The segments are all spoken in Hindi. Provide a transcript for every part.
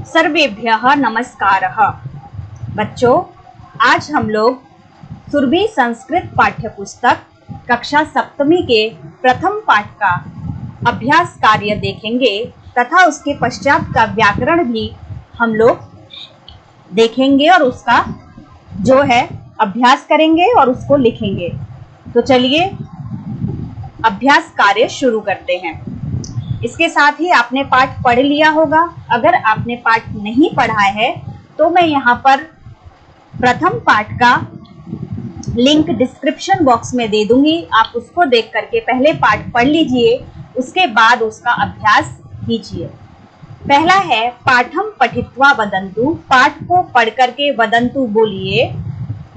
सर्वेभ्यः नमस्कारः। बच्चों, आज हम लोग सुरभि संस्कृत पाठ्यपुस्तक कक्षा सप्तमी के प्रथम पाठ का अभ्यास कार्य देखेंगे तथा उसके पश्चात का व्याकरण भी हम लोग देखेंगे और उसका जो है अभ्यास करेंगे और उसको लिखेंगे। तो चलिए अभ्यास कार्य शुरू करते हैं। इसके साथ ही आपने पाठ पढ़ लिया होगा। अगर आपने पाठ नहीं पढ़ा है तो मैं यहाँ पर प्रथम पाठ का लिंक डिस्क्रिप्शन बॉक्स में दे दूंगी। आप उसको देख करके पहले पाठ पढ़ लीजिए, उसके बाद उसका अभ्यास कीजिए। पहला है पाठम पठित्वा वदंतु। पाठ को पढ़ करके वदंतु बोलिए।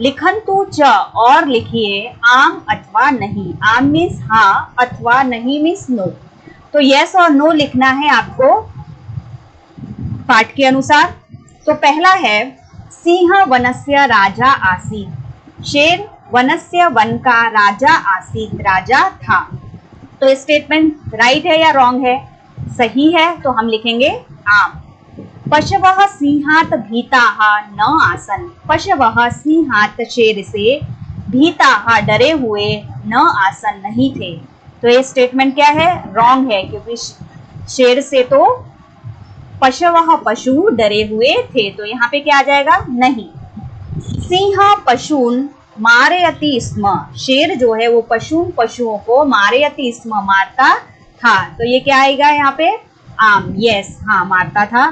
लिखंतु च और लिखिए आम अथवा नहीं। आम मीन्स हाँ, अथवा नहीं मीन्स नो। तो यस और नो लिखना है आपको पाठ के अनुसार। तो पहला है सिंह वनस्य राजा आसीत। शेर वनस्य वन का राजा आसीत, राजा था। तो ये स्टेटमेंट राइट है या रॉन्ग है? सही है, तो हम लिखेंगे आम। पशवः सिंहात भीताः न आसन। पशवः सिंहात शेर से, भीताः डरे हुए, न आसन नहीं थे। तो ये स्टेटमेंट क्या है? रॉन्ग है, क्योंकि शेर से तो पशवः पशु डरे हुए थे। तो यहाँ पे क्या आ जाएगा? नहीं। सिंह पशून मारयति स्म। शेर जो है वो पशुओं को मारयति स्म, मारता था। तो ये क्या आएगा यहाँ पे? आम। यस, हाँ, मारता था।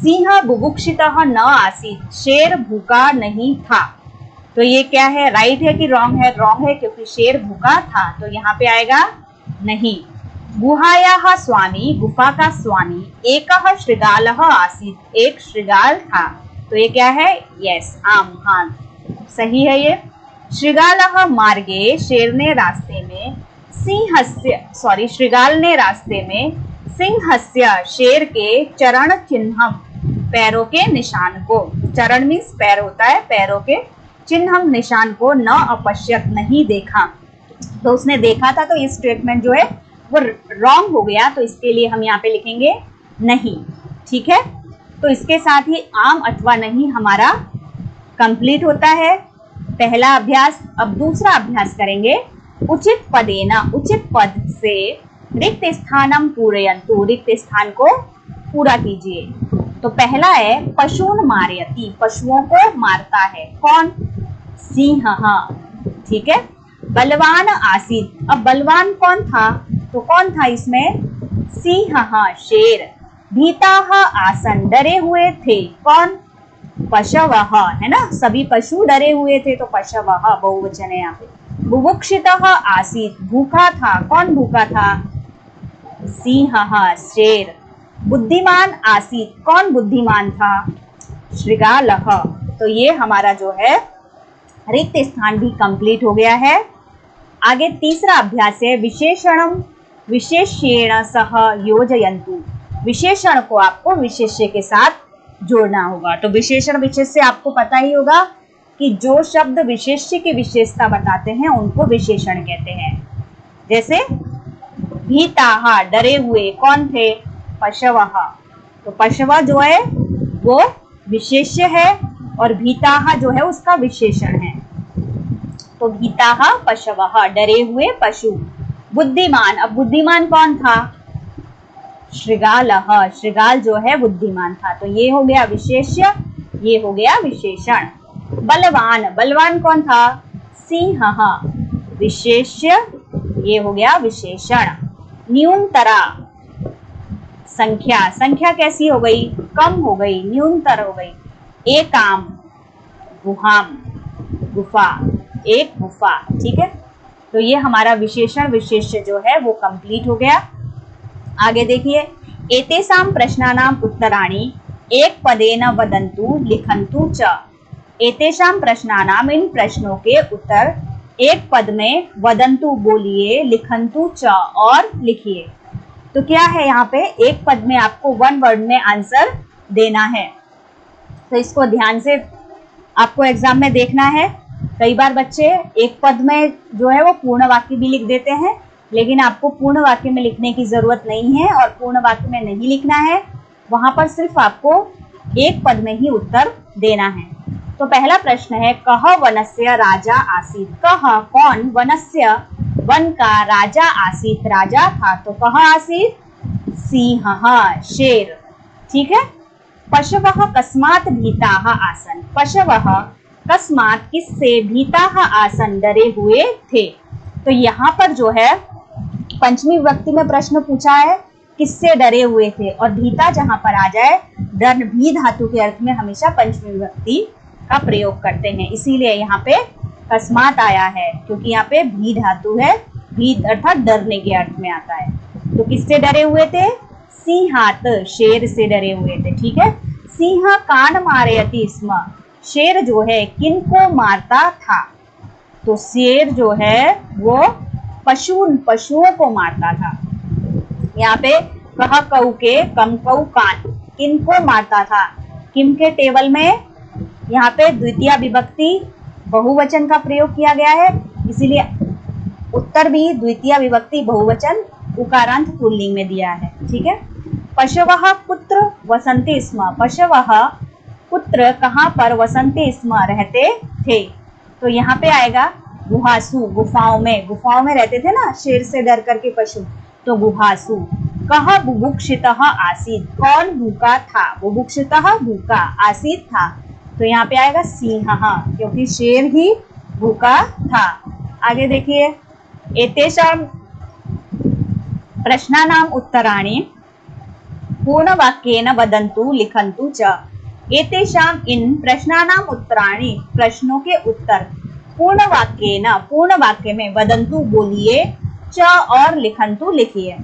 सिंह बुभुक्षितः न आसीत। शेर भूखा नहीं था। तो ये क्या है? राइट है कि रॉन्ग है? रॉन्ग है, क्योंकि शेर भूखा था। तो यहाँ पे आएगा नहीं। गुहायाः स्वामी, गुफा का स्वामी, एकः शृगालः आसीत। एक शृगाल था। तो ये क्या है? यस, आम, हाँ, सही है ये। शृगालः मार्गे, शेर ने रास्ते में, शृगाल ने रास्ते में, सिंहस्य शेर के, चरण चिन्हम पैरों के निशान को। चरण मीन्स पैर होता है, पैरों के, चिन्हम निशान को, न अपश्यत नहीं देखा। तो उसने देखा था। तो ये स्टेटमेंट जो है वो रॉन्ग हो गया। तो इसके लिए हम यहाँ पे लिखेंगे नहीं। ठीक है, तो इसके साथ ही आम अथवा नहीं हमारा कंप्लीट होता है पहला अभ्यास। अब दूसरा अभ्यास करेंगे। उचित पदेना, उचित पद से रिक्त स्थानम पूरयन्तु। रिक्त स्थान को पूरा कीजिए। तो पहला है पशून मारयति। पशुओं को मारता है। कौन? सिंह। ठीक है। बलवान आसीत। अब बलवान कौन था? तो कौन था इसमें? सिंह, शेर। भीताः आसन, डरे हुए थे। कौन? पशवः, है ना, सभी पशु डरे हुए थे। तो पशवः बहुवचन है यहाँ पे। बुभुक्षितः आसीत, भूखा था। कौन भूखा था? सिंह, शेर। बुद्धिमान आसीत, कौन बुद्धिमान था? शृगालः। तो ये हमारा जो है रिक्त स्थान भी कंप्लीट हो गया है। आगे तीसरा अभ्यास है विशेषणम विशेष्येण सह योजयन्तु। विशेषण को आपको विशेष्य के साथ जोड़ना होगा। तो विशेषण विशेष्य आपको पता ही होगा कि जो शब्द विशेष्य की विशेषता बताते हैं उनको विशेषण कहते हैं। जैसे भीताः, डरे हुए। कौन थे? पशवः। तो पशव जो है वो विशेष्य है और भीताः जो है उसका विशेषण है। तो भीताः पशवः, डरे हुए पशु। बुद्धिमान। अब बुद्धिमान कौन था? शृगालः। शृगाल जो है बुद्धिमान था। तो ये हो गया विशेष्य, ये हो गया विशेषण। बलवान। बलवान कौन था? सिंह। विशेष्य, ये हो गया विशेषण। न्यूनतरा, संख्या। संख्या कैसी हो गई? कम हो गई, न्यूनतर हो गई। एकाम, गुहाम, गुफा, एक गुफा। ठीक है, तो ये हमारा विशेषण विशेष्य जो है वो कंप्लीट हो गया। आगे देखिए। एतेषां प्रश्नानां उत्तराणि एक पदेन वदन्तु लिखन्तु च। एतेषां प्रश्नानां, इन प्रश्नों के उत्तर एक पद में वदन्तु बोलिए, लिखन्तु च और लिखिए। तो क्या है यहाँ पे? एक पद में आपको वन वर्ड में आंसर देना है। तो इसको ध्यान से आपको एग्जाम में देखना है। कई बार बच्चे एक पद में जो है वो पूर्ण वाक्य भी लिख देते हैं, लेकिन आपको पूर्ण वाक्य में लिखने की जरूरत नहीं है और पूर्ण वाक्य में नहीं लिखना है। वहां पर सिर्फ आपको एक पद में ही उत्तर देना है। तो पहला प्रश्न है, कह वनस्य राजा आसीत। कह कौन, वनस्य वन का, राजा आसीत राजा था, तो कह आसीत, सिंह शेर। ठीक है। पशवः कस्मात् भीताः आसन्। पशवः कस्मात् किससे, भीताः आसन् डरे हुए थे। तो यहाँ पर जो है पंचमी विभक्ति में प्रश्न पूछा है किससे डरे हुए थे, और भीता जहां पर आ जाए, डर भी धातु के अर्थ में हमेशा पंचमी विभक्ति का प्रयोग करते हैं, इसीलिए यहाँ पे कस्मात आया है, क्योंकि यहाँ पे भी धातु है, भी अर्थात डरने के अर्थ में आता है। तो किससे डरे हुए थे, सिंहात शेर से डरे हुए थे। ठीक है। सिंह कान मारयति स्म। शेर जो है किनको मारता था, तो शेर जो है वो पशुओं को मारता था। यहाँ पे कह कऊ के कम कऊ कान किनको मारता था, किम के टेबल में यहाँ पे द्वितीय विभक्ति बहुवचन का प्रयोग किया गया है, इसीलिए उत्तर भी द्वितीय विभक्ति बहुवचन उकारांत पुल्लिंग में दिया है। ठीक है। पशवः कुत्र वसन्ति स्म। पशवः कुत्र कहाँ पर, वसन्ति स्म रहते थे, तो यहाँ पे आएगा गुहासु, गुफाओं में रहते थे ना शेर से डर करके पशु, तो गुहासु। कह बुभुक्षितः आसीत। कौन भूखा था, बुभुक्षितः भूखा, आसीत था, तो यहाँ पे आएगा सिंह, क्योंकि शेर ही भूखा था। आगे देखिए, एतेषां प्रश्नानाम् उत्तराणि पूर्णवाक्येन वदन्तु लिखन्तु च। एतेषां इन प्रश्नानाम् उत्तराणि प्रश्नों के उत्तर पूर्ण वाक्य में वदन्तु बोलिए, च और लिखन्तु लिखिए।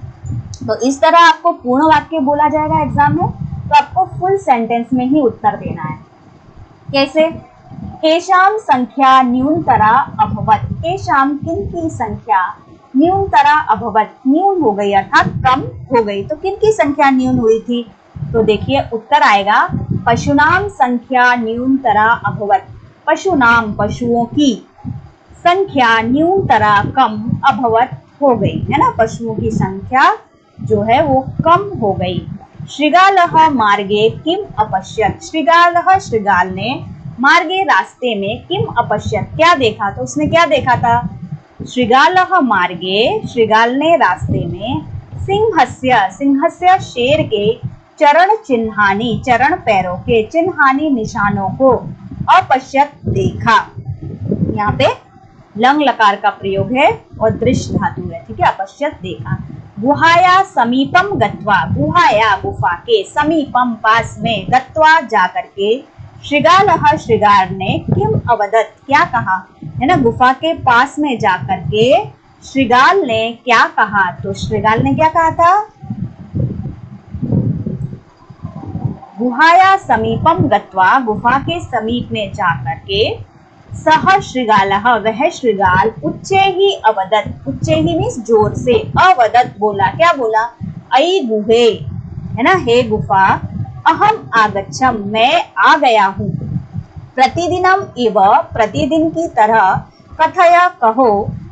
तो इस तरह आपको पूर्ण वाक्य बोला जाएगा एग्जाम में, तो आपको फुल सेंटेंस में ही उत्तर देना है। कैसे, केशाम संख्या न्यूनतरा अभवत। केशाम किन की संख्या न्यूनतरा अभवत, न्यून हो गई अर्थात कम हो गई, तो किन की संख्या न्यून हुई थी, तो देखिए उत्तर आएगा पशुनाम संख्या न्यूनतरा अभवत। पशुनाम पशुओं की, संख्या न्यूनतरा कम, अभवत हो गई, है ना, पशुओं की संख्या जो है वो कम हो गई। श्रृगालः मार्गे किम अपश्यत। श्रृगालः श्रृगाल ने, मार्गे रास्ते में, किम अपश्यत क्या देखा, तो उसने क्या देखा था, श्रृगालः मार्गे श्रृगाल ने रास्ते में, सिंहस्य शेर के, चरण चिन्हानि चरण पैरों के, चिन्हानि निशानों को, अपश्यत देखा। यहाँ पे लंग लकार का प्रयोग है और दृश्य धातु है। ठीक है। अपश्यत देखा। गुहाया समीपम गत्वा। गुहाया गुफा के, समीपम पास में, गत्वा जाकर के, श्रृगालः श्रृगाल ने, किम अवदत क्या कहा, है ना, गुफा के पास में जाकर के श्रृगाल ने क्या कहा, तो श्रृगाल ने क्या कहा था, गुहाया समीपम गत्वा गुफा के समीप में जाकर के, सह श्रृगालः वह श्रृगाल, उच्चे ही अवदत, उच्चे ही मीन्स जोर से, अवदत बोला, क्या बोला, अयि गुहे, है ना, हे गुफा, अहम आगच्छम मैं आ गया हूँ, प्रतिदिनम इव प्रतिदिन की तरह, कथय कहो,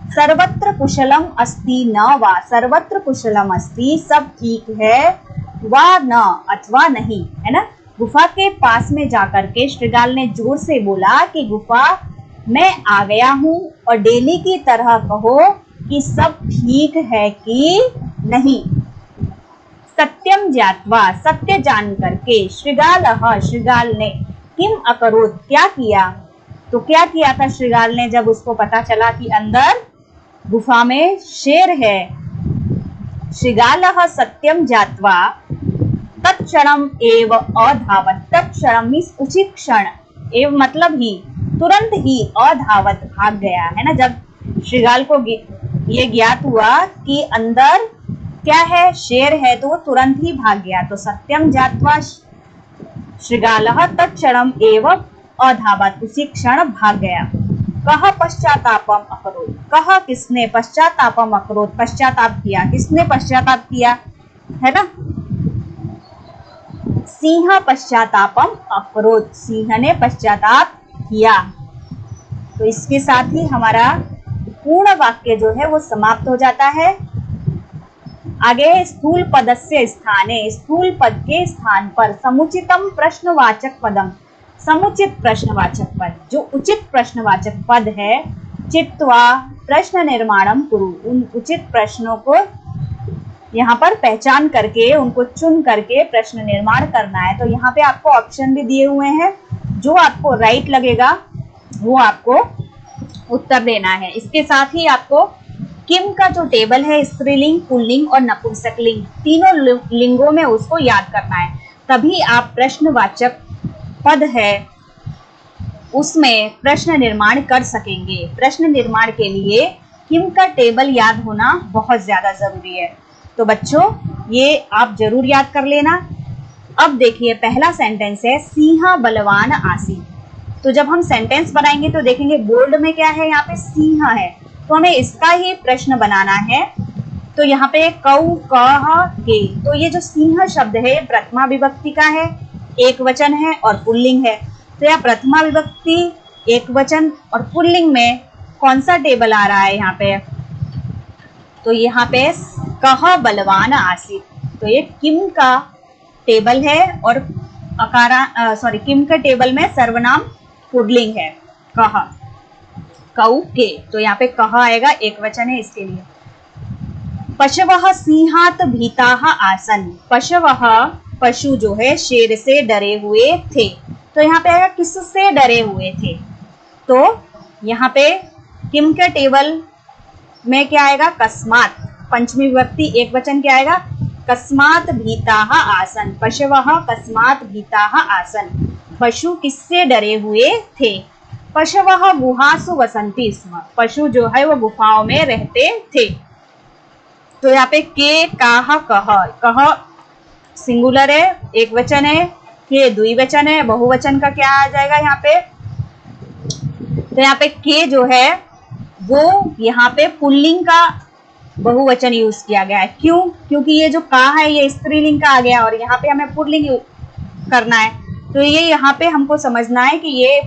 सर्वत्र कुशलम अस्ति न वा, सर्वत्र कुशलम अस्ति सब ठीक है, वा न अथवा नहीं, है ना। गुफा के पास में जाकर के श्रृगाल ने जोर से बोला कि गुफा मैं आ गया हूँ, और डेली की तरह कहो कि सब ठीक है कि नहीं। सत्यम ज्ञात्वा सत्य जान करके, श्रृगालः श्रृगाल ने, किम अकरोत् क्या किया, तो क्या किया था श्रृगाल ने जब उसको पता चला कि अंदर गुफा में शेर है। श्रृगालः सत्यम ज्ञात्वा तत्क्षणम एव अधावत। तत्क्षणम मीन्स उसी क्षण, एव मतलब ही, तुरंत ही, अधावत भाग गया, है ना। जब श्रृगाल को ये ज्ञात हुआ कि अंदर क्या है, शेर है, तो वो तुरंत ही भाग गया। तो सत्यम ज्ञात्वा श्रृगालः तत्क्षणम एव अधावत, उसी क्षण भाग गया। कह पश्चातापम अकरोत्। कह किसने, पश्चातापम अकरोत् पश्चाताप किया, किसने पश्चाताप किया, है ना, सिंह पश्चातापम अकरोत्, सिंह ने पश्चाताप किया। तो इसके साथ ही हमारा पूर्ण वाक्य जो है वो समाप्त हो जाता है। आगे है स्थूल पदस्य स्थाने, स्थूल पद के स्थान पर समुचितम प्रश्नवाचक पदम, समुचित प्रश्नवाचक पद, जो उचित प्रश्नवाचक पद है, चित्वा प्रश्न निर्माणम कुरु, उन उचित प्रश्नों को यहाँ पर पहचान करके, उनको चुन करके प्रश्न निर्माण करना है। तो यहाँ पे आपको ऑप्शन भी दिए हुए हैं, जो आपको राइट लगेगा वो आपको उत्तर देना है। इसके साथ ही आपको किम का जो टेबल है, स्त्रीलिंग, पुल्लिंग और नपुंसकलिंग, तीनों लिंगों में उसको याद करना है, तभी आप प्रश्नवाचक पद है उसमें प्रश्न निर्माण कर सकेंगे। प्रश्न निर्माण के लिए किम का टेबल याद होना बहुत ज्यादा जरूरी है। तो बच्चों ये आप जरूर याद कर लेना। अब देखिए पहला सेंटेंस है सिंह बलवान आसी। तो जब हम सेंटेंस बनाएंगे तो देखेंगे बोल्ड में क्या है, यहाँ पे सिंह है, तो हमें इसका ही प्रश्न बनाना है। तो यहाँ पे कौ कह के, तो ये जो सिंह शब्द है ये प्रथमा विभक्ति का है, एक वचन है और पुल्लिंग है। तो यह प्रथमा विभक्ति, एक वचन और पुल्लिंग में कौन सा टेबल आ रहा है यहाँ पे, तो यहाँ पे कह बलवान आसित, तो ये किम का टेबल है और किम के टेबल में सर्वनाम पुल्लिंग है कह, कौ के, तो यहाँ पे कह आएगा, एक वचन है इसके लिए। पशवः सिंहात भीताः आसन, पशवः पशु जो है शेर से डरे हुए थे, तो यहाँ पे आएगा किससे डरे हुए थे, तो यहाँ पे किम के टेबल में क्या आएगा, कस्मात, पंचमी विभक्ति एक वचन क्या आएगा, कस्मात भीताः आसन, पशवः कस्मात भीताः आसन, पशु किससे डरे हुए थे। पशवः गुहासु वसन्ति स्म, पशु जो है वो गुफाओं में रहते थे। तो यहाँ पे के काह कह, कह सिंगुलर है, एक वचन है, के द्विवचन है, बहुवचन का क्या आ जाएगा यहाँ पे, तो यहाँ पे के जो है वो यहाँ पे पुल्लिंग का बहुवचन यूज किया गया है। क्यों, क्योंकि ये जो का है ये स्त्रीलिंग का आ गया और यहाँ पे हमें पुल्लिंग करना है, तो ये यहाँ पे हमको समझना है कि ये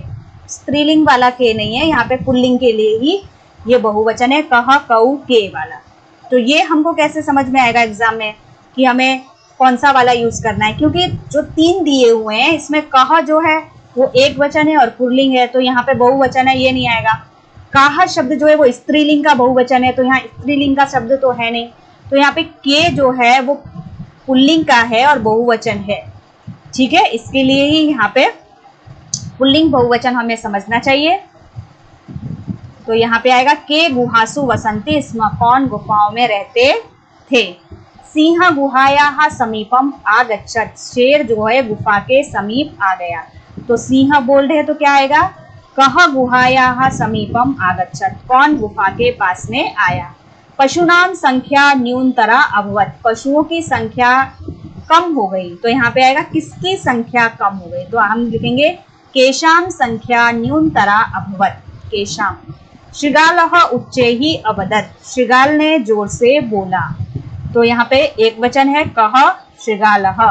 स्त्रीलिंग वाला के नहीं है, यहाँ पे पुल्लिंग के लिए ही ये बहुवचन है, कह कऊ के वाला। तो ये हमको कैसे समझ में आएगा एग्जाम में कि हमें कौन सा वाला यूज करना है, क्योंकि जो तीन दिए हुए हैं इसमें कह जो है वो एक वचन है और पुल्लिंग है, तो यहाँ पे बहुवचन है, ये नहीं आएगा। काह शब्द जो है वो स्त्रीलिंग का बहुवचन है, तो यहाँ स्त्रीलिंग का शब्द तो है नहीं, तो यहाँ पे के जो है वो पुल्लिंग का है और बहुवचन है, ठीक है, इसके लिए ही यहाँ पे पुल्लिंग बहुवचन हमें समझना चाहिए। तो यहाँ पे आएगा के गुहासु वसन्ति स्म, कौन गुफाओं में रहते थे। सिंह गुहायाः समीपम आगच्छत्, शेर जो है गुफा के समीप आ गया, तो सिंह बोल्ड है तो क्या आएगा, कह गुहायाः समीपम आगच्छत्, कौन गुफा के पास में आया। पशुनाम संख्या न्यूनतरा अभवत, पशुओं की संख्या कम हो गई, तो यहाँ पे आएगा किसकी संख्या कम हो गई, तो हम लिखेंगे केशाम संख्या न्यूनतरा अभवत, केशाम। श्रृगालः उच्चैः अवदत्, श्रृगाल ने जोर से बोला, तो यहाँ पे एक वचन है कह श्रृगालः,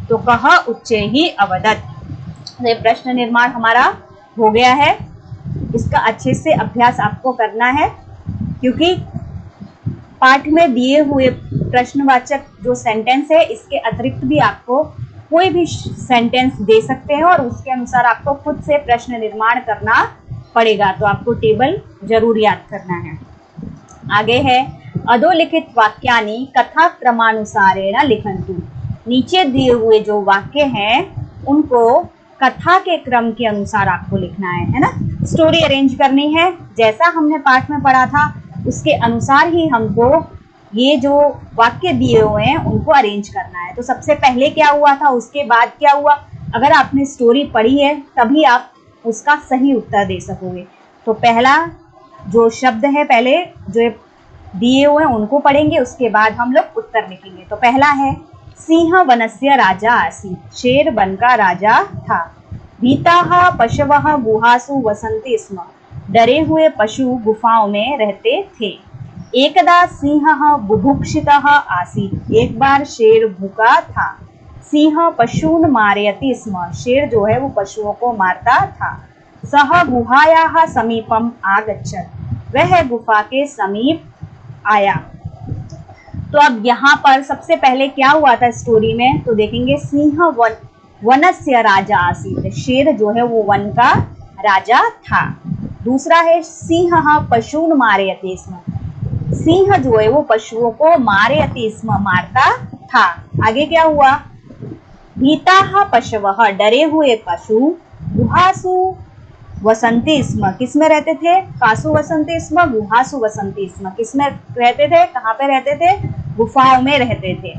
तो कह उच्चैः अवदत्। ये प्रश्न निर्माण हमारा हो गया है, इसका अच्छे से अभ्यास आपको करना है, क्योंकि पाठ में दिए हुए प्रश्नवाचक जो सेंटेंस है इसके अतिरिक्त भी आपको कोई भी सेंटेंस दे सकते हैं और उसके अनुसार आपको खुद से प्रश्न निर्माण करना पड़ेगा, तो आपको टेबल जरूर याद करना है। आगे है अधोलिखित वाक्यानि कथा क्रमानुसारेण लिखन्तु, नीचे दिए हुए जो वाक्य हैं उनको कथा के क्रम के अनुसार आपको लिखना है ना, स्टोरी अरेंज करनी है, जैसा हमने पाठ में पढ़ा था उसके अनुसार ही हमको ये जो वाक्य दिए हुए हैं उनको अरेंज करना है। तो सबसे पहले क्या हुआ था, उसके बाद क्या हुआ, अगर आपने स्टोरी पढ़ी है तभी आप उसका सही उत्तर दे सकोगे। तो पहला जो शब्द है पहले जो दिए हुए हैं उनको पढ़ेंगे, उसके बाद हम लोग उत्तर लिखेंगे। तो पहला है सिंह वनस्य राजा आसीत्, शेर वन का राजा था। भीताः पशवः गुहासु वसन्ति स्म, डरे हुए पशु गुफाओं में रहते थे। एकदा सिंहः बुभुक्षितः आसीत्, एक बार शेर भूखा था। सिंह पशून् मारयति स्म, शेर जो है वो पशुओं को मारता था। सः गुहायाः समीपम आगच्छत्, वह गुफा के समीप आया। तो अब यहाँ पर सबसे पहले क्या हुआ था स्टोरी में, तो देखेंगे सिंह वनस्य राजा आसीत, शेर जो है वो वन का राजा था। दूसरा है सिंह पशून मारयते स्म, सिंह जो है वो पशुओं को मारयते स्म, मारता था। आगे क्या हुआ, भीता पशवः, डरे हुए पशु, गुहासु वसंते स्म, किसमें रहते थे, कासु वसंते स्म, गुहासु वसंते स्म, किसमें रहते थे, कहाँ पे रहते थे, गुफाओं में रहते थे।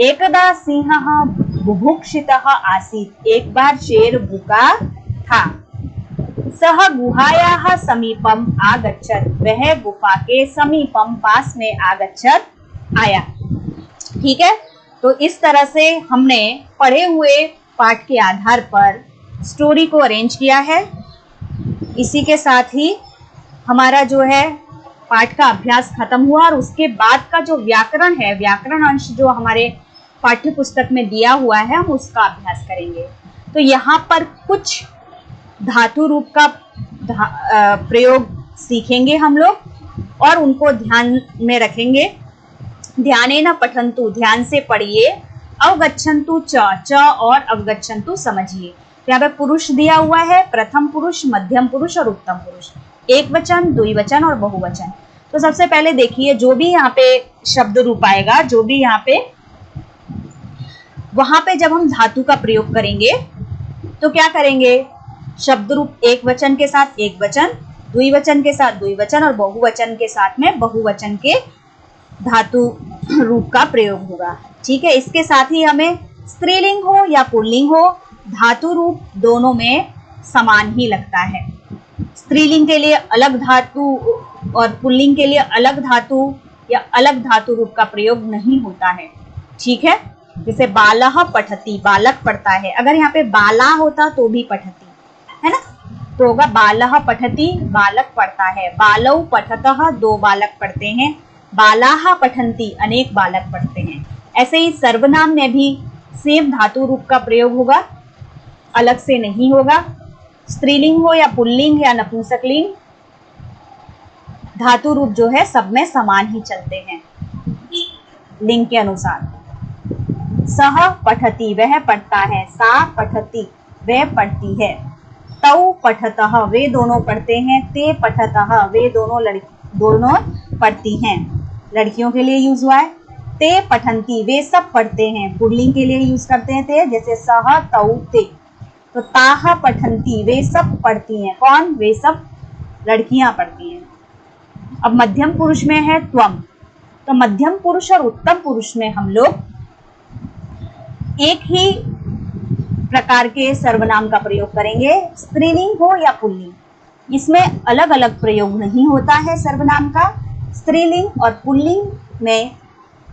एकदा सिंहः बुभुक्षितः आसीत्, एक बार शेर भूखा था। सह गुहायाः समीपम आगच्छत्, वह गुफा के समीपम, पास में, आगच्छत्, आया। ठीक है, तो इस तरह से हमने पढ़े हुए पाठ के आधार पर स्टोरी को अरेंज किया है। इसी के साथ ही हमारा जो है पाठ का अभ्यास खत्म हुआ और उसके बाद का जो व्याकरण है, व्याकरण अंश जो हमारे पाठ्य पुस्तक में दिया हुआ है, हम उसका अभ्यास करेंगे। तो यहाँ पर कुछ धातु रूप का प्रयोग सीखेंगे हम लोग और उनको ध्यान में रखेंगे। ध्यानेन पठन्तु, ध्यान से पढ़िए। अवगच्छन्तु च और अवगच्छन्तु समझिए। यहाँ पे पुरुष दिया हुआ है, प्रथम पुरुष, मध्यम पुरुष और उत्तम पुरुष, एक वचन, द्विवचन और बहुवचन। तो सबसे पहले देखिए, जो भी यहाँ पे शब्द रूप आएगा, जो भी यहाँ पे, वहां पे जब हम धातु का प्रयोग करेंगे तो क्या करेंगे, शब्द रूप एक वचन के साथ एक वचन, द्विवचन के साथ द्विवचन और बहुवचन के साथ में बहुवचन के धातु रूप का प्रयोग होगा। ठीक है, इसके साथ ही हमें स्त्रीलिंग हो या पुल्लिंग हो, धातु रूप दोनों में समान ही लगता है। स्त्रीलिंग के लिए अलग धातु और पुल्लिंग के लिए अलग धातु या अलग धातु रूप का प्रयोग नहीं होता है। ठीक है, जैसे बालः पठति, बालक पढ़ता है, अगर यहाँ पे बाला होता तो भी पठति, है ना, तो होगा बालः पठति, बालक पढ़ता है। बालौ पठतः, दो बालक पढ़ते हैं। बालाः पठन्ति, अनेक बालक पढ़ते हैं। ऐसे ही सर्वनाम में भी सेम धातु रूप का प्रयोग होगा, अलग से नहीं होगा। स्त्रीलिंग हो या पुल्लिंग या नपुंसकलिंग, धातु रूप जो है सब में समान ही चलते हैं लिंग के अनुसार। सह पठति, वह पढ़ता है। सा पठति, वह पढ़ती है। तौ पठतः, वे दोनों पढ़ते हैं। ते पठतः, वे दोनों पढ़ती हैं। लड़कियों के लिए यूज हुआ है। ते पठन्ति, वे सब पढ़ते हैं। पुल्लिंग के लिए यूज करते हैं ते, जैसे सह तौ ते। तो ताह पठन्ति, वे सब पढ़ती हैं। कौन, वे सब लड़कियां पढ़ती हैं। अब मध्यम पुरुष में है त्वम, तो मध्यम पुरुष और उत्तम पुरुष में हम लोग एक ही प्रकार के सर्वनाम का प्रयोग करेंगे, स्त्रीलिंग हो या पुल्लिंग, इसमें अलग अलग प्रयोग नहीं होता है सर्वनाम का। स्त्रीलिंग और पुल्लिंग में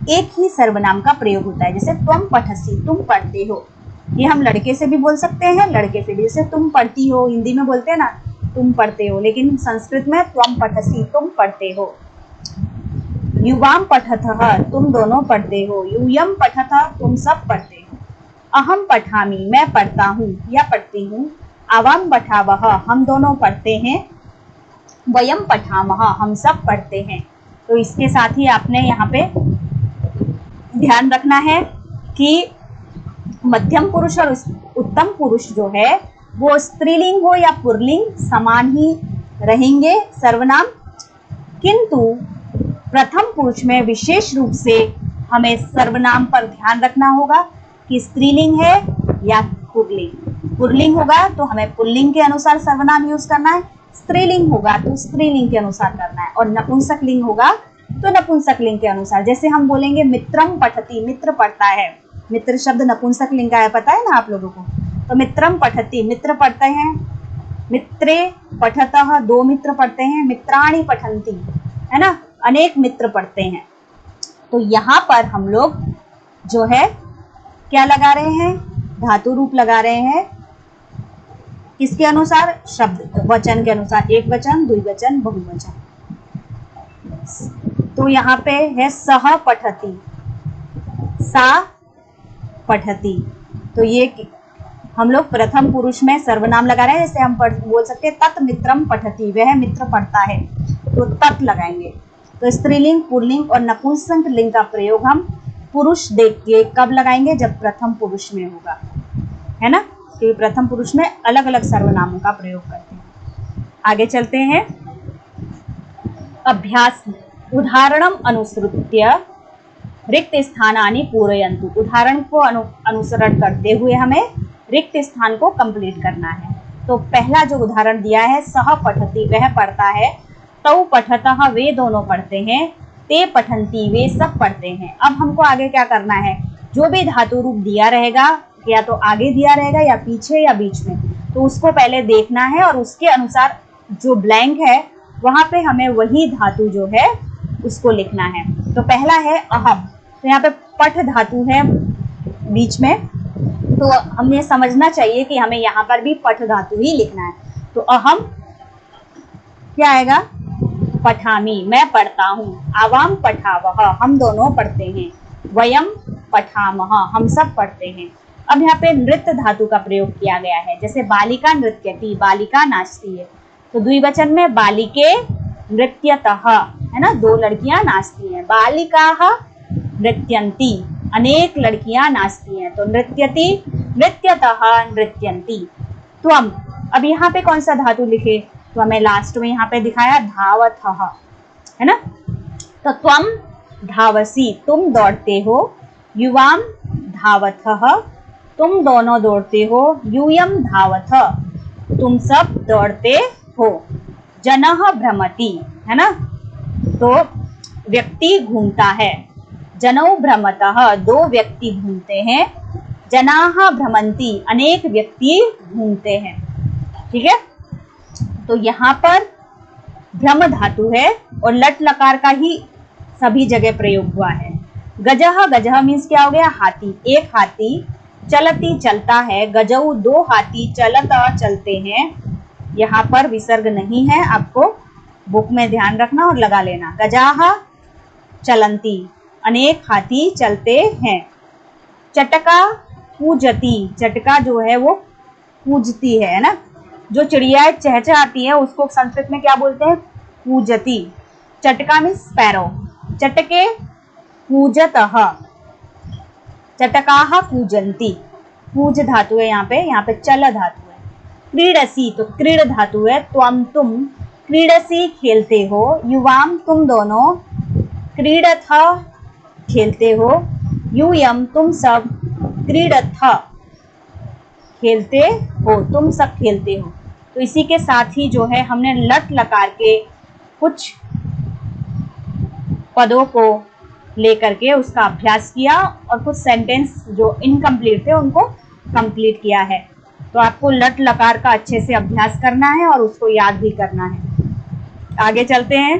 एक ही सर्वनाम का प्रयोग होता है। जैसे त्वम पठसि, तुम पढ़ते हो, ये हम लड़के से भी बोल सकते हैं, लड़के से भी। जैसे तुम पढ़ती हो, हिंदी में बोलते हैं ना तुम पढ़ते हो, लेकिन संस्कृत में त्वम पठसि, तुम पढ़ते हो। युवाम पठतः, तुम दोनों पढ़ते हो। यूयम पठतः, तुम सब पढ़ते हो। अहम पठामि, मैं पढ़ता हूँ या पढ़ती हूँ। आवाम पठावः, हम दोनों पढ़ते हैं। वयम पठामः, हम सब पढ़ते हैं। तो इसके साथ ही आपने यहाँ पे ध्यान रखना है कि मध्यम पुरुष और उत्तम पुरुष जो है वो स्त्रीलिंग हो या पुल्लिंग समान ही रहेंगे सर्वनाम, किंतु प्रथम पुरुष में विशेष रूप से हमें सर्वनाम पर ध्यान रखना होगा कि स्त्रीलिंग है या पुल्लिंग। पुल्लिंग होगा तो हमें पुल्लिंग के अनुसार सर्वनाम यूज करना है, स्त्रीलिंग होगा तो स्त्रीलिंग के अनुसार करना है, और नपुंसक लिंग होगा तो नपुंसक लिंग के अनुसार। जैसे हम बोलेंगे मित्रम पठति, मित्र पढ़ता है। मित्र शब्द नपुंसक लिंग का है, पता है ना आप लोगों को। तो मित्रम पठति, मित्र पढ़ते हैं। मित्रे पठतः, दो मित्र पढ़ते हैं। मित्राणि पठन्ति, है ना, अनेक मित्र पढ़ते हैं। तो यहाँ पर हम लोग जो है क्या लगा रहे हैं, धातु रूप लगा रहे हैं। किसके अनुसार, शब्द वचन के अनुसार, एक वचन, द्विवचन, बहुवचन। तो यहाँ पे है सह पठति, सा पठति। तो ये हम लोग प्रथम पुरुष में सर्वनाम लगा रहे हैं। जैसे हम बोल सकते हैं तत् मित्रम पठति, वह मित्र पढ़ता है, तो तत् लगाएंगे। तो स्त्रीलिंग, पुल्लिंग और नपुंसक लिंग का प्रयोग हम पुरुष देख के कब लगाएंगे? जब प्रथम पुरुष में होगा, है ना, क्योंकि प्रथम पुरुष में अलग अलग सर्वनामों का प्रयोग करते हैं। आगे चलते हैं। अभ्यास, उदाहरणम अनुसृत्य रिक्त स्थानानि पूरयन्तु। उदाहरण को अनुसरण करते हुए हमें रिक्त स्थान को कंप्लीट करना है। तो पहला जो उदाहरण दिया है, सह पठति, वह पढ़ता है, तौ पठतः, वे दोनों पढ़ते हैं, ते पठन्ति, वे सब पढ़ते हैं। अब हमको आगे क्या करना है? जो भी धातु रूप दिया रहेगा, या तो आगे दिया रहेगा या पीछे या बीच में, तो उसको पहले देखना है और उसके अनुसार जो ब्लैंक है वहां पे हमें वही धातु जो है उसको लिखना है। तो पहला है अहम, तो यहाँ पे पठ धातु है बीच में, तो हमें समझना चाहिए कि हमें यहाँ पर भी पठ धातु ही लिखना है। तो अहम क्या आएगा? पठामी, मैं पढ़ता हूँ। आवाम पठावह, हम दोनों पढ़ते हैं। वयम पठामह, हम सब पढ़ते हैं। अब यहाँ पे नृत्य धातु का प्रयोग किया गया है, जैसे बालिका नृत्यति, बालिका नाचती है, तो द्विवचन में बालिके नृत्यतः, है ना, दो लड़कियां नाचती हैं। बालिकाः नृत्यन्ति, अनेक लड़कियां नाचती हैं, तो नृत्यति, नृत्यतः, नृत्यन्ति। त्वम, अब यहाँ पे कौन सा धातु लिखे? तो हमें लास्ट में यहाँ पे दिखाया धावतः, है ना, तो त्वम धावसी, तुम दौड़ते हो। युवाम धावतः, तुम दोनों दौड़ते हो। यूयम धावथ, तुम सब दौड़ते हो। जनः भ्रमति, है ना, तो व्यक्ति घूमता है। जनौ भ्रमतः, दो व्यक्ति घूमते हैं। जनाः भ्रमन्ति, अनेक व्यक्ति घूमते हैं। ठीक है, तो यहाँ पर भ्रम धातु है और लट लकार का ही सभी जगह प्रयोग हुआ है। गजः, गजः मीन्स क्या हो गया? हाथी, एक हाथी। चलती, चलता है। गजऊ, दो हाथी चलत, चलते हैं। यहाँ पर विसर्ग नहीं है, आपको बुक में ध्यान रखना और लगा लेना। गजाः चलंती, अनेक हाथी चलते हैं। चटका पूजती, चटका जो है वो पूजती है ना, जो चिड़िया चहचहाती है उसको संस्कृत में क्या बोलते हैं? पूजती। चटका मीन्स स्पैरो। चटके पूजतः, चटकाः पूजन्ति, पूज धातु है यहाँ पे चल धातु है। क्रीडसी, तो क्रीड धातु है। त्वम, तुम। क्रीडसी, खेलते हो। युवाम, तुम दोनों। क्रीडथ, खेलते हो। यूयम, तुम सब। क्रीडथ, खेलते हो, तुम सब खेलते हो। तो इसी के साथ ही जो है हमने लट लकार के कुछ पदों को लेकर के उसका अभ्यास किया और कुछ सेंटेंस जो इनकम्प्लीट थे उनको कंप्लीट किया है। तो आपको लट लकार का अच्छे से अभ्यास करना है और उसको याद भी करना है। आगे चलते हैं।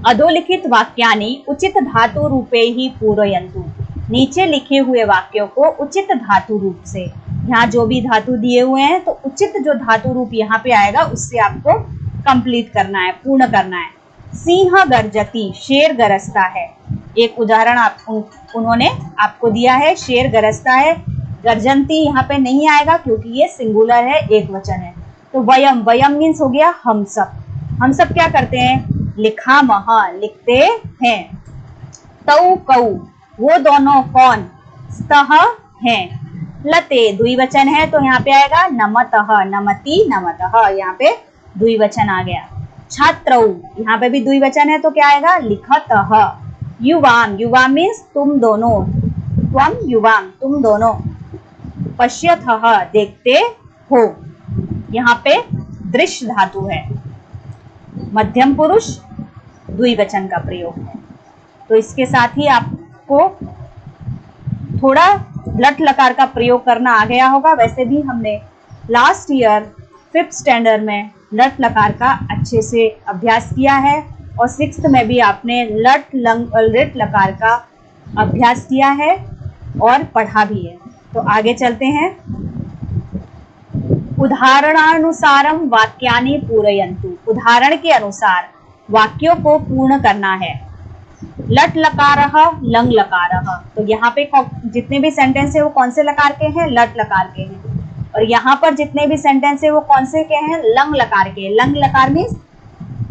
अधोलिखित वाक्यानि उचित धातु रूपे ही पूरयन्तु। नीचे लिखे हुए वाक्यों को उचित धातु रूप से, यहाँ जो भी धातु दिए हुए हैं तो उचित जो धातु रूप यहाँ पे आएगा उससे आपको कंप्लीट करना है, पूर्ण करना है। सिंह गर्जती, शेर गरजता है। एक उदाहरण उन्होंने आपको दिया है, शेर गरजता है। गर्जंती यहाँ पे नहीं आएगा क्योंकि ये सिंगुलर है, एक वचन है। तो वयम, वयम मीन्स हो गया हम सब। हम सब क्या करते हैं? लिखामह, लिखते हैं। तौ कौ, वो दोनों कौन? स्तः हैं। लते, द्विवचन है तो यहाँ पे आएगा नमतः, नमति, नमतः, यहाँ पे द्विवचन आ गया। छात्रौ, यहाँ पे भी द्विवचन है तो क्या आएगा? लिखतः। युवाम, युवाम मीन्स तुम दोनों। त्वम युवाम, तुम दोनों। पश्यतः, देखते हो। यहाँ पे दृश्य धातु है, मध्यम पुरुष द्विवचन का प्रयोग है। तो इसके साथ ही आपको थोड़ा लट लकार का प्रयोग करना आ गया होगा। वैसे भी हमने लास्ट ईयर 5th स्टैंडर्ड में लट लकार का अच्छे से अभ्यास किया है और 6th में भी आपने लट लिट लकार का अभ्यास किया है और पढ़ा भी है। तो आगे चलते हैं। उदाहरणानुसारम वाक्यानि पूरयन्तु। उदाहरण के अनुसार वाक्यों को पूर्ण करना है। लट लकारः, लंग लकारः, तो यहाँ पे जितने भी सेंटेंस है वो कौन से लकार के हैं? लट लकार के हैं। और यहाँ पर जितने भी सेंटेंस है वो कौन से के हैं? लंग लकार के। लंग लकार मीन्स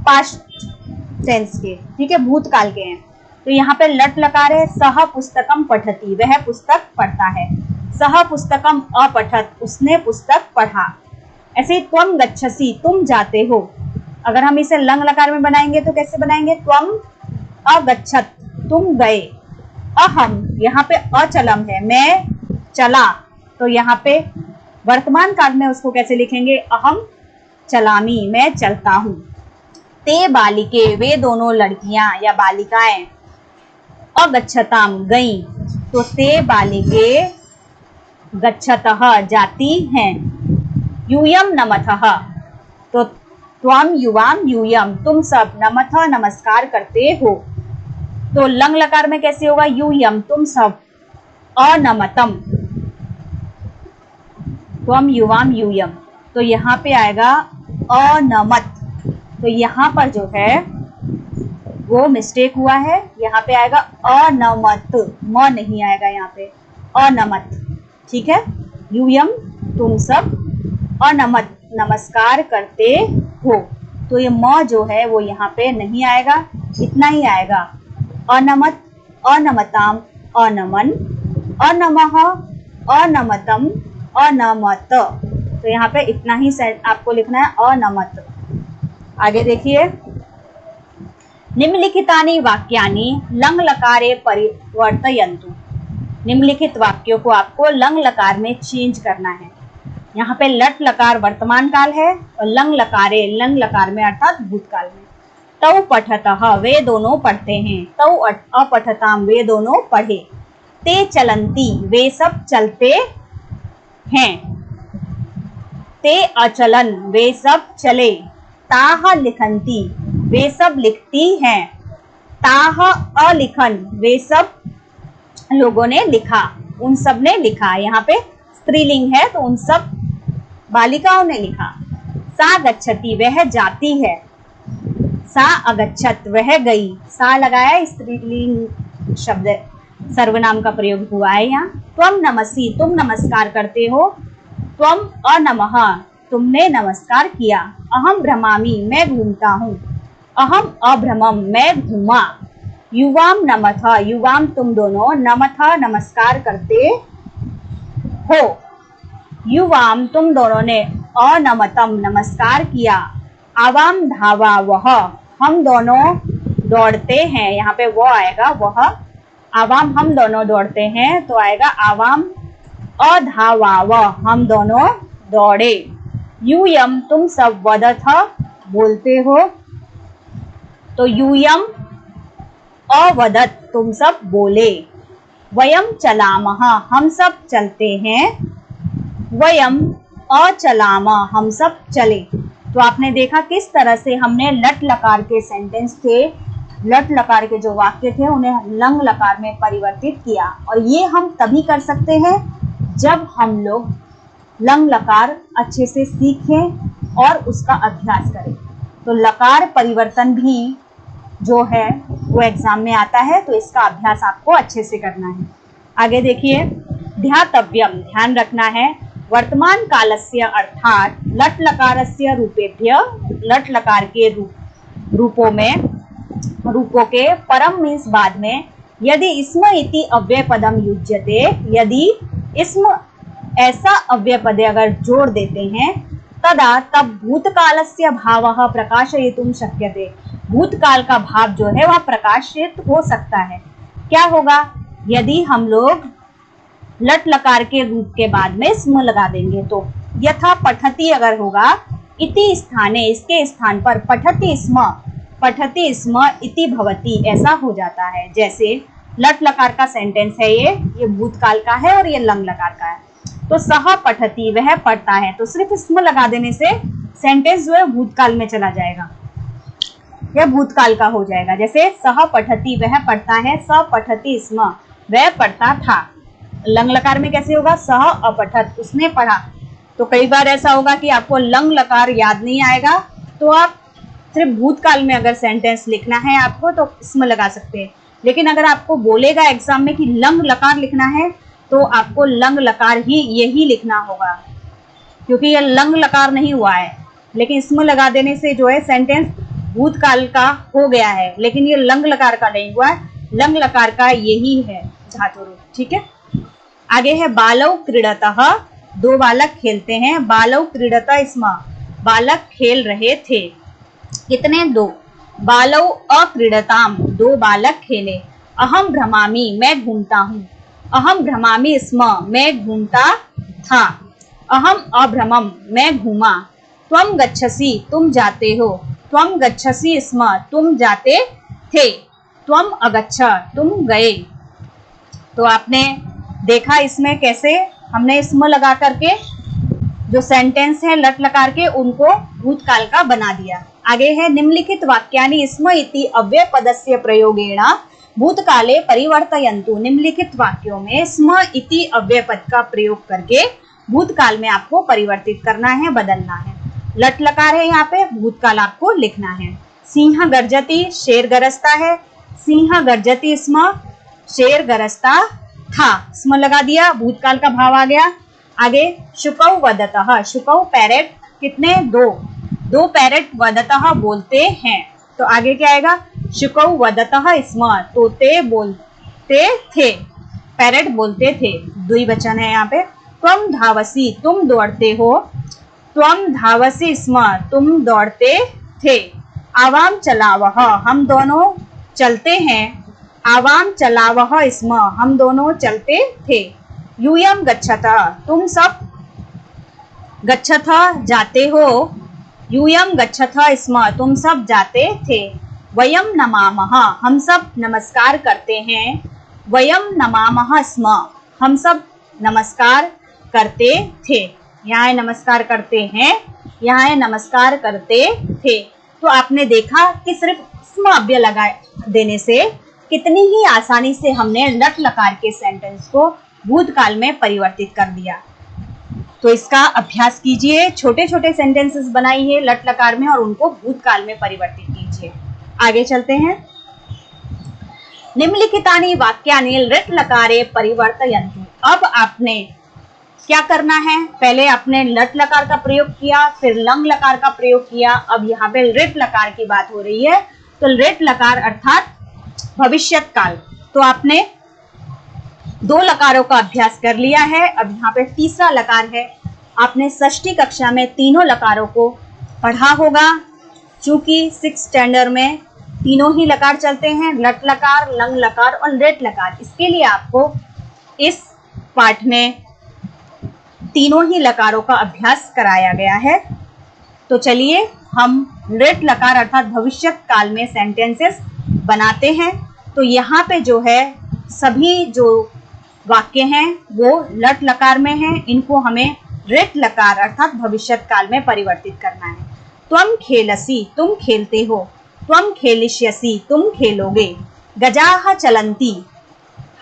पास्ट टेंस के, ठीक है, भूतकाल के हैं। तो यहाँ पे लट लकार है, सह पुस्तकम पठति, वह पुस्तक पढ़ता है। सह पुस्तकम अपठत, उसने पुस्तक पढ़ा। ऐसे ही त्वम गच्छसि, तुम जाते हो। अगर हम इसे लंग लकार में बनाएंगे तो कैसे बनाएंगे? त्वम अगच्छत, तुम गए। अहम, यहाँ पे अचलम है, मैं चला, तो यहाँ पे वर्तमान काल में उसको कैसे लिखेंगे? अहम चलामी, मैं चलता हूँ। ते बालिके, वे दोनों लड़कियां या बालिकाएं। अगच्छताम, गई, तो ते बालिके गच्छतः, जाती हैं। यूयम नमथः, तो त्वम युवाम यूयम, तुम सब नमथ, नमस्कार करते हो। तो लंग लकार में कैसे होगा? यूयम, तुम सब। अनमतम, त्वम युवाम यूयम, तो यहाँ पे आएगा अनमत। तो यहाँ पर जो है वो मिस्टेक हुआ है, यहाँ पे आएगा अनमत, म नहीं आएगा यहाँ पे, अनमत, ठीक है। यूयम, तुम सब, अनमत, नमस्कार करते हो, तो ये म जो है वो यहाँ पे नहीं आएगा, इतना ही आएगा। अनमत, अनमताम, अनमन, अनमः, अनमतम, अनमत, तो यहाँ पे इतना ही आपको लिखना है, अनमत। आगे देखिए, निम्नलिखितानि वाक्यानि लंग लकारे परिवर्तयन्तु। निम्नलिखित वाक्यों को आपको लंग लकार में चेंज करना है। यहाँ पे लट लकार वर्तमान काल है और लंग लकारे लंग लकार में अर्थात भूतकाल में। तौ पठतः, वे दोनों पढ़ते हैं। तौ अपठताम, वे दोनों पढ़े। ते चलंती, वे सब चलते हैं। ते अचलन, वे सब चले। ताह लिखंती, वे सब लिखती हैं। ताह अलिखन, वे सब लोगों ने लिखा, उन सब ने लिखा। यहाँ पे स्त्रीलिंग है तो उन सब बालिकाओं ने लिखा। सा गच्छति, वह जाती है। सा अगच्छत, वह गई। सा लगाया, स्त्रीलिंग शब्द सर्वनाम का प्रयोग हुआ है यहाँ। त्वम नमसि, तुम नमस्कार करते हो। त्वम अनमः, तुमने नमस्कार किया। अहम भ्रमामि, मैं घूमता हूँ। अहम अभ्रमम, मैं घूमा। युवाम नमथ, युवाम तुम दोनों, नमथ नमस्कार करते हो। युवाम तुम दोनों ने अनमतम नमस्कार किया। आवाम धावा, वह, हम दोनों दौड़ते हैं, यहाँ पे वो आएगा वह। आवाम हम दोनों दौड़ते हैं तो आएगा आवाम अधावा, वह, हम दोनों दौड़े। यूयम तुम सब वदथ, बोलते हो, तो यूयम अवदत, तुम सब बोले। वयम चलामः, हम सब चलते हैं। वयम अचलामः, हम सब चले। तो आपने देखा किस तरह से हमने लट लकार के सेंटेंस थे, लट लकार के जो वाक्य थे उन्हें लंग लकार में परिवर्तित किया। और ये हम तभी कर सकते हैं जब हम लोग लंग लकार अच्छे से सीखें और उसका अभ्यास करें। तो लकार परिवर्तन भी जो है वो एग्जाम में आता है, तो इसका अभ्यास आपको अच्छे से करना है। आगे देखिए, ध्यातव्यम, ध्यान रखना है। वर्तमान कालस्य अर्थात लट लकारस्य रूपेभ्य, लट लकार के रूपों में, रूपों के परम मीन्स बाद में, यदि इस्म इति अव्यय पदम युज्यते, यदि इस्म ऐसा अव्यय पद अगर जोड़ देते हैं, तदा तब भूतकालस्य भावः प्रकाशयितुं शक्यते, भूतकाल का भाव जो है वह प्रकाशित हो सकता है। क्या होगा? यदि हम लोग लट लकार के रूप के बाद में स्म लगा देंगे तो यथा पठति अगर होगा, इति स्थाने, इसके स्थान पर पठति स्म इति भवति, ऐसा हो जाता है। जैसे लट लकार का सेंटेंस है, ये भूतकाल का है और ये लंग लकार का है। तो सह पठति, वह पढ़ता है, तो सिर्फ स्म लगा देने से सेंटेंस जो है भूतकाल में चला जाएगा, यह भूतकाल का हो जाएगा। जैसे सह पठति, वह पढ़ता है। स पठति स्म, वह पढ़ता था। लंग लकार में कैसे होगा? सह अपठत, उसने पढ़ा। तो कई बार ऐसा होगा कि आपको लंग लकार याद नहीं आएगा, तो आप सिर्फ भूतकाल में अगर सेंटेंस लिखना है आपको तो स्म लगा सकते हैं। लेकिन अगर आपको बोलेगा एग्जाम में कि लंग लकार लिखना है, तो आपको लंग लकार ही यही लिखना होगा, क्योंकि यह लंग लकार नहीं हुआ है। लेकिन स्म लगा देने से जो है सेंटेंस भूतकाल का हो गया है, लेकिन ये लंग लकार का नहीं हुआ है, लंग लकार का यही है धातु रूप। ठीक है, आगे है बालौ क्रीडतः, दो बालक खेलते हैं। बालौ क्रीडतः स्म, बालक खेल रहे थे। कितने? दो। बालौ अक्रीडताम, दो बालक खेले। अहम भ्रमामि, मैं घूमता हूँ। अहम भ्रमामि स्म, मैं घूमता था। अहम अभ्रमम, मैं घूमा। त्वम गच्छसि, तुम जाते हो। त्वम गच्छसि स्म, तुम जाते थे। त्वम अगच्छ, तुम गए। तो आपने देखा इसमें कैसे हमने स्म लगा करके जो सेंटेंस है लट लकार के उनको भूतकाल का बना दिया। आगे है निम्नलिखित वाक्यानि स्म इति अव्यय पदस्य प्रयोगेण भूतकाले परिवर्तयन्तु। निम्नलिखित वाक्यों में स्म इति अव्यय पद का प्रयोग करके भूतकाल में आपको परिवर्तित करना है, बदलना है। लट लकार है यहाँ पे, भूतकाल आपको लिखना है। सिंह गर्जति, शेर गरजता है। सिंह गर्जति स्म, शेर गरजता था। स्म लगा दिया, भूतकाल का भाव आ गया। आगे शुकौ वदतः, शुकौ पैरेट, कितने? दो। दो पैरेट वदतः बोलते हैं। तो आगे क्या आएगा? शुकौ वदतः स्म, तोते बोलते थे, पैरेट बोलते थे। द्विवचन है यहाँ पे। त्वम धावसी, तुम दौड़ते हो। त्वम धावसी स्म, तुम दौड़ते थे। आवाम चलावह, हम दोनों चलते हैं। आवाम चलावह स्म, हम दोनों चलते थे। यूयम गच्छत, तुम सब गच्छत जाते हो। यूयम गच्छत स्म, तुम सब जाते थे। वयम नमामः, हम सब नमस्कार करते हैं। वयम नमामः स्म, हम सब नमस्कार करते थे। यहाँ है नमस्कार करते हैं, यहाँ है नमस्कार करते थे। तो आपने देखा कि सिर्फ स्म अव्यय लगा देने से कितनी ही आसानी से हमने लट लकार के सेंटेंस को भूतकाल में परिवर्तित कर दिया। तो इसका अभ्यास कीजिए, छोटे छोटे सेंटेंसेस बनाइए लट लकार में और उनको भूतकाल में परिवर्तित कीजिए। आगे चलते हैं। निम्नलिखितानि वाक्यानि लट लकारे परिवर्तयन्तु। अब आपने क्या करना है? पहले आपने लट लकार का प्रयोग किया, फिर लंग लकार का प्रयोग किया, अब यहाँ पे लृट लकार की बात हो रही है। तो लृट लकार अर्थात भविष्यत काल। तो आपने दो लकारों का अभ्यास कर लिया है, अब यहाँ पे तीसरा लकार है। आपने षष्ठी कक्षा में तीनों लकारों को पढ़ा होगा। चूंकि 6th स्टैंडर्ड में तीनों ही लकार चलते हैं, लट लकार, लंग लकार और लृट लकार। इसके लिए आपको इस पाठ में तीनों ही लकारों का अभ्यास कराया गया है। तो चलिए हम लृट लकार अर्थात भविष्यत काल में सेंटेंसेस बनाते हैं। तो यहाँ पे जो है सभी जो वाक्य हैं वो लट लकार में हैं, इनको हमें लृट लकार अर्थात भविष्यत काल में परिवर्तित करना है। त्वम खेलसि, तुम खेलते हो। त्वम खेलिष्यसि, तुम खेलोगे। गजाः चलन्ति,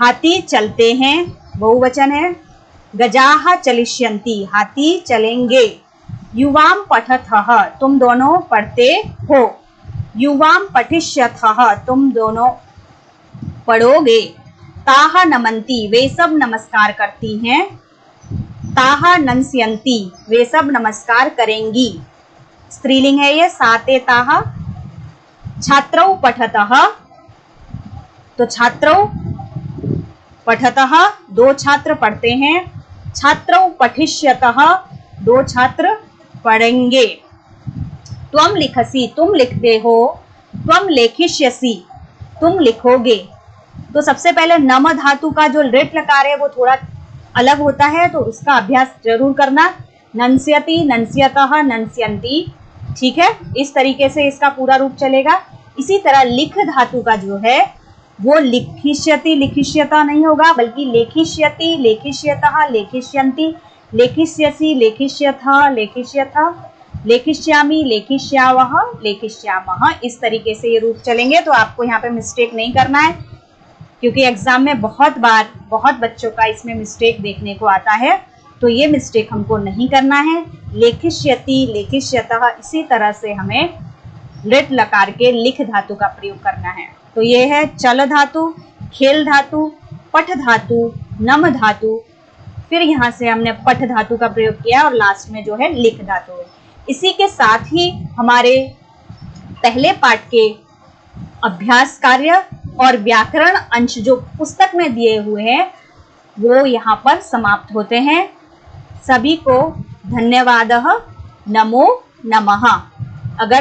हाथी चलते हैं, बहुवचन है। गजाः चलिष्यन्ति, हाथी चलेंगे। युवाम पठतः, तुम दोनों पढ़ते हो। युवाम पठिष्यथः, तुम दोनों पढ़ोगे। ताः नमन्ति, वे सब नमस्कार करती हैं। ताः नंस्यन्ति, वे सब नमस्कार करेंगी। स्त्रीलिंग है ये, साते ताः। छात्रौ पठतः, तो छात्रौ पठतः, दो छात्र पढ़ते हैं। छात्रौ पठिष्यतः, दो छात्र पढ़ेंगे। त्वम लिखसि, तुम लिखते हो। त्वम लेखिष्यसि, तुम लिखोगे। तो सबसे पहले नम धातु का जो लृट लकार है वो थोड़ा अलग होता है, तो उसका अभ्यास जरूर करना। नंस्यति, नंस्यतः, नंस्यन्ति, ठीक है, इस तरीके से इसका पूरा रूप चलेगा। इसी तरह लिख धातु का जो है वो लिखिष्यति, लिखिष्यता नहीं होगा, बल्कि लेखिष्यति, लेखिष्यतः, लेखिष्यन्ति, लेखिष्यसि, लेखिष्यथः, लेखिष्यथः, लेखिष्यामि, लेखिष्यावः, लेखिष्यामः। इस तरीके से ये रूप चलेंगे। तो आपको यहाँ पे मिस्टेक नहीं करना है, क्योंकि एग्जाम में बहुत बार बहुत बच्चों का इसमें मिस्टेक देखने को आता है। तो ये मिस्टेक हमको नहीं करना है। लेखिष्यति, लेखिष्यतः, इसी तरह से हमें लृट लकार के लिख धातु का प्रयोग करना है। तो ये है चल धातु, खेल धातु, पठ धातु, नम धातु, फिर यहाँ से हमने पठ धातु का प्रयोग किया और लास्ट में जो है लिख धातु। इसी के साथ ही हमारे पहले पाठ के अभ्यास कार्य और व्याकरण अंश जो पुस्तक में दिए हुए हैं वो यहाँ पर समाप्त होते हैं। सभी को धन्यवादः। नमो नमः। अगर